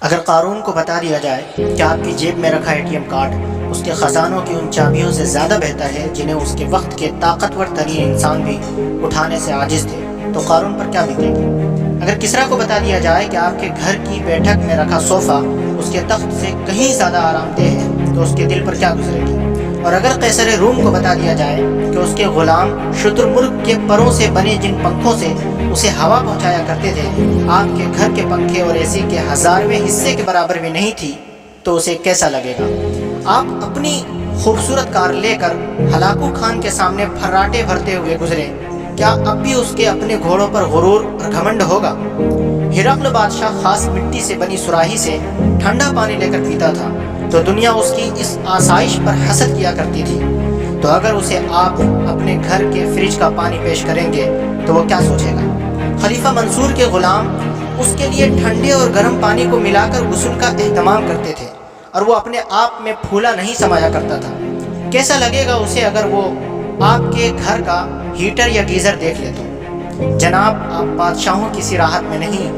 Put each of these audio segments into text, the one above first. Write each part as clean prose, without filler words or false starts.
اگر قارون کو بتا دیا جائے کہ آپ کی جیب میں رکھا ATM کارڈ اس کے خزانوں کی ان چابیوں سے زیادہ بہتر ہے جنہیں اس کے وقت کے طاقتور ترین انسان بھی اٹھانے سے عاجز تھے، تو قارون پر کیا بیتے گی؟ اگر کسریٰ کو بتا دیا جائے کہ آپ کے گھر کی بیٹھک میں رکھا صوفہ اس کے تخت سے کہیں زیادہ آرام دہ ہے، تو اس کے دل پر کیا گزرے گی؟ اور اگر قیصر روم کو بتا دیا جائے کہ اس کے غلام شتر مرغ کے پروں سے بنے جن پنکھوں سے اسے ہوا پہنچایا کرتے تھے آپ کے گھر کے پنکھے اور AC کے 1000ویں حصے کے برابر بھی نہیں تھی، تو اسے کیسا لگے گا؟ آپ اپنی خوبصورت کار لے کر ہلاکو خان کے سامنے پھراٹے بھرتے ہوئے گزرے، کیا اب بھی اس کے اپنے گھوڑوں پر غرور اور گھمنڈ ہوگا؟ ہرقل بادشاہ خاص مٹی سے بنی سراہی سے ٹھنڈا پانی لے کر پیتا تھا، تو دنیا اس کی اس آسائش پر حسد کیا کرتی تھی، تو اگر اسے آپ اپنے گھر کے فریج کا پانی پیش کریں گے تو وہ کیا سوچے گا؟ خلیفہ منصور کے غلام اس کے لیے ٹھنڈے اور گرم پانی کو ملا کر غسل کا اہتمام کرتے تھے، اور وہ اپنے آپ میں پھولا نہیں سمایا کرتا تھا۔ کیسا لگے گا اسے اگر وہ آپ کے گھر کا ہیٹر یا گیزر دیکھ لے تو؟ جناب، آپ بادشاہوں کی سی راحت میں نہیں،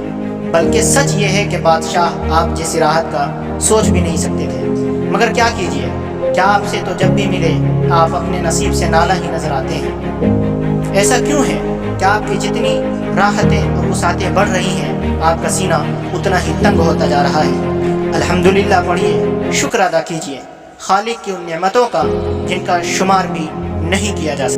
بلکہ سچ یہ ہے کہ بادشاہ آپ جیسی راحت کا سوچ بھی نہیں سکتے تھے، مگر کیا کیجیے، کیا آپ سے تو جب بھی ملے آپ اپنے نصیب سے نالا ہی نظر آتے ہیں۔ ایسا کیوں ہے کہ آپ کی جتنی راحتیں اور وسعتیں بڑھ رہی ہیں آپ کا سینہ اتنا ہی تنگ ہوتا جا رہا ہے؟ الحمدللہ پڑھیے، شکر ادا کیجیے خالق کی ان نعمتوں کا جن کا شمار بھی نہیں کیا جا سکتا۔